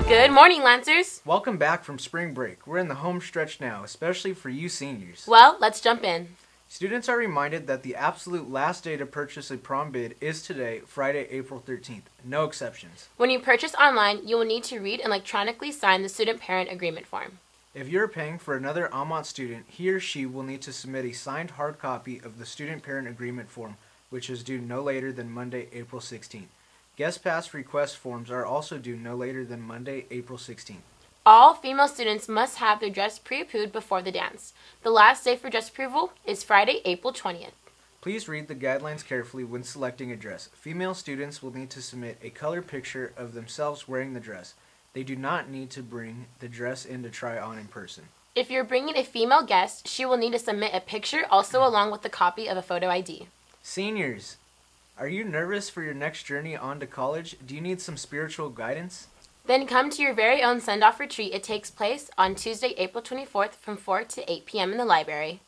Good morning, Lancers! Welcome back from spring break. We're in the home stretch now, especially for you seniors. Well, let's jump in. Students are reminded that the absolute last day to purchase a prom bid is today, Friday, April 13th. No exceptions. When you purchase online, you will need to read and electronically sign the student parent agreement form. If you're paying for another Almont student, he or she will need to submit a signed hard copy of the student parent agreement form, which is due no later than Monday, April 16th. Guest pass request forms are also due no later than Monday, April 16th. All female students must have their dress pre-approved before the dance. The last day for dress approval is Friday, April 20th. Please read the guidelines carefully when selecting a dress. Female students will need to submit a color picture of themselves wearing the dress. They do not need to bring the dress in to try on in person. If you're bringing a female guest, she will need to submit a picture also along with a copy of a photo ID. Seniors, are you nervous for your next journey on to college? Do you need some spiritual guidance? Then come to your very own send-off retreat. It takes place on Tuesday, April 24th from 4 to 8 p.m. in the library.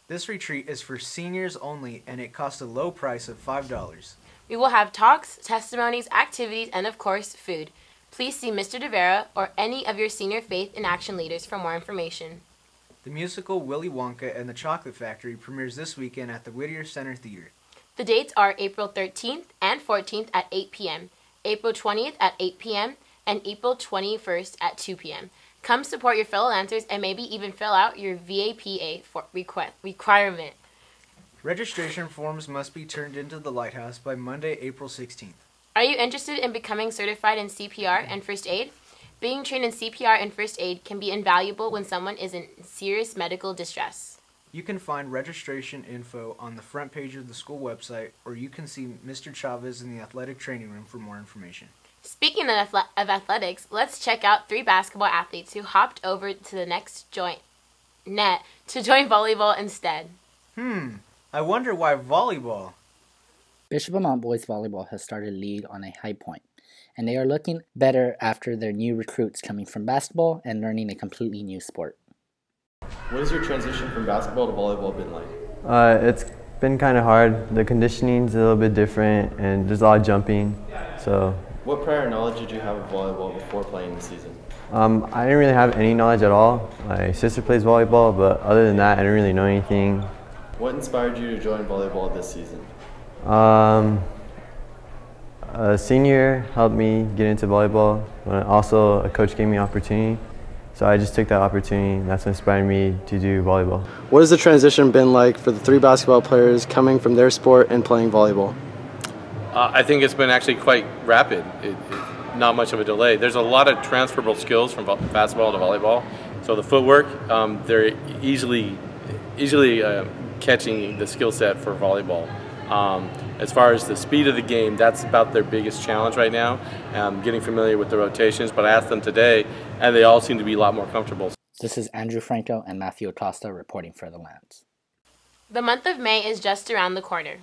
This retreat is for seniors only, and it costs a low price of $5. We will have talks, testimonies, activities, and of course, food. Please see Mr. DeVera or any of your senior faith in action leaders for more information. The musical Willy Wonka and the Chocolate Factory premieres this weekend at the Whittier Center Theater. The dates are April 13th and 14th at 8 p.m., April 20th at 8 p.m., and April 21st at 2 p.m. Come support your fellow Lancers and maybe even fill out your VAPA requirement. Registration forms must be turned into the Lighthouse by Monday, April 16th. Are you interested in becoming certified in CPR and first aid? Being trained in CPR and first aid can be invaluable when someone is in serious medical distress. You can find registration info on the front page of the school website, or you can see Mr. Chavez in the athletic training room for more information. Speaking of athletics, let's check out 3 basketball athletes who hopped over to the next net to join volleyball instead. I wonder why volleyball? Bishop Amat Boys Volleyball has started lead on a high point, and they are looking better after their new recruits coming from basketball and learning a completely new sport. What has your transition from basketball to volleyball been like? It's been kind of hard. The conditioning's a little bit different, and there's a lot of jumping. So. What prior knowledge did you have of volleyball before playing the season? I didn't really have any knowledge at all. My sister plays volleyball, but other than that, I didn't really know anything. What inspired you to join volleyball this season? A senior helped me get into volleyball. Also, a coach gave me an opportunity. So I just took that opportunity, and that's what inspired me to do volleyball. What has the transition been like for the 3 basketball players coming from their sport and playing volleyball? I think it's been actually quite rapid. Not much of a delay. There's a lot of transferable skills from basketball to volleyball. So the footwork, they're easily catching the skill set for volleyball. As far as the speed of the game, that's about their biggest challenge right now, getting familiar with the rotations. But I asked them today, and they all seem to be a lot more comfortable. This is Andrew Franco and Matthew Acosta reporting for the Lance. The month of May is just around the corner.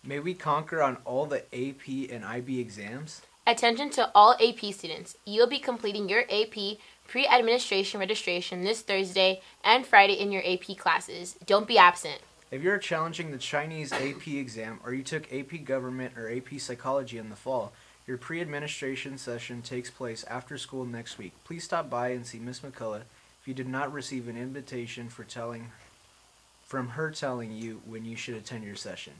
May we conquer on all the AP and IB exams? Attention to all AP students. You'll be completing your AP pre-administration registration this Thursday and Friday in your AP classes. Don't be absent. If you're challenging the Chinese AP exam or you took AP Government or AP Psychology in the fall, your pre-administration session takes place after school next week. Please stop by and see Miss McCullough if you did not receive an invitation from her telling you when you should attend your session.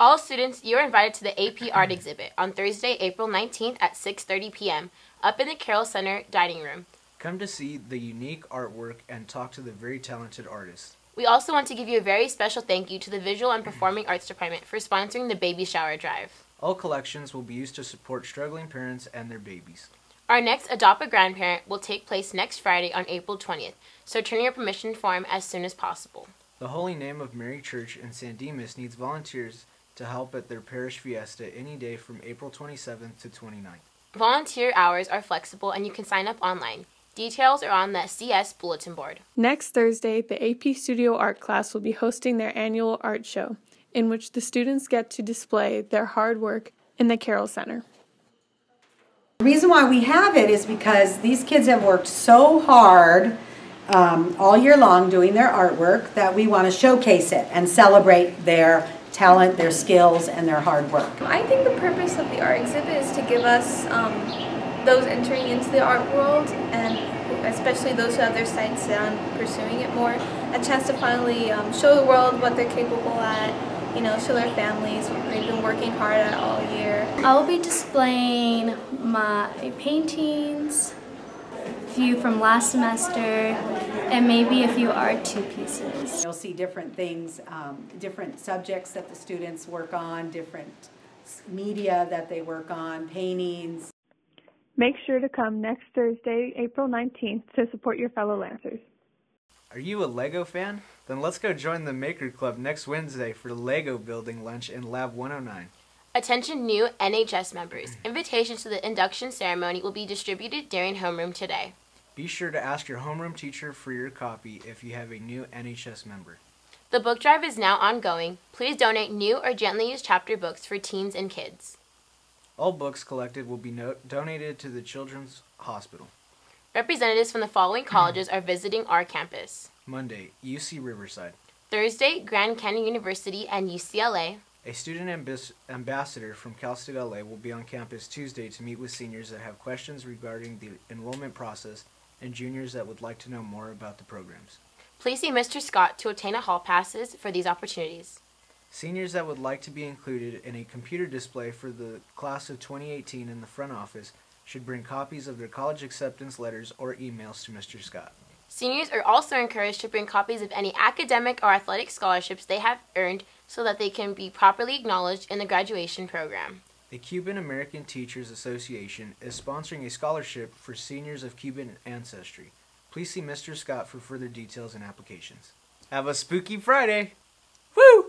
All students, you are invited to the AP Art Exhibit on Thursday, April 19th at 6:30 p.m. up in the Carroll Center dining room. Come to see the unique artwork and talk to the very talented artists. We also want to give you a very special thank you to the Visual and Performing Arts Department for sponsoring the Baby Shower Drive. All collections will be used to support struggling parents and their babies. Our next Adopt a Grandparent will take place next Friday on April 20th, so turn in your permission form as soon as possible. The Holy Name of Mary Church in San Dimas needs volunteers to help at their parish fiesta any day from April 27th to 29th. Volunteer hours are flexible and you can sign up online. Details are on the CS bulletin board. Next Thursday, the AP Studio Art class will be hosting their annual art show, in which the students get to display their hard work in the Carroll Center. The reason why we have it is because these kids have worked so hard all year long doing their artwork that we want to showcase it and celebrate their talent, their skills, and their hard work. I think the purpose of the art exhibit is to give us those entering into the art world, and especially those who have their sights set on pursuing it more, a chance to finally show the world what they're capable at, show their families what they've been working hard at all year. I'll be displaying my paintings, a few from last semester, and maybe a few art 2 pieces. You'll see different things, different subjects that the students work on, different media that they work on, paintings. Make sure to come next Thursday, April 19th, to support your fellow Lancers. Are you a Lego fan? Then let's go join the Maker Club next Wednesday for the Lego building lunch in Lab 109. Attention new NHS members. Invitations to the induction ceremony will be distributed during homeroom today. Be sure to ask your homeroom teacher for your copy if you have a new NHS member. The book drive is now ongoing. Please donate new or gently used chapter books for teens and kids. All books collected will be donated to the Children's Hospital. Representatives from the following colleges are visiting our campus. Monday, UC Riverside. Thursday, Grand Canyon University and UCLA. A student ambassador from Cal State LA will be on campus Tuesday to meet with seniors that have questions regarding the enrollment process and juniors that would like to know more about the programs. Please see Mr. Scott to obtain a hall passes for these opportunities. Seniors that would like to be included in a computer display for the class of 2018 in the front office should bring copies of their college acceptance letters or emails to Mr. Scott. Seniors are also encouraged to bring copies of any academic or athletic scholarships they have earned so that they can be properly acknowledged in the graduation program. The Cuban American Teachers Association is sponsoring a scholarship for seniors of Cuban ancestry. Please see Mr. Scott for further details and applications. Have a spooky Friday! Woo!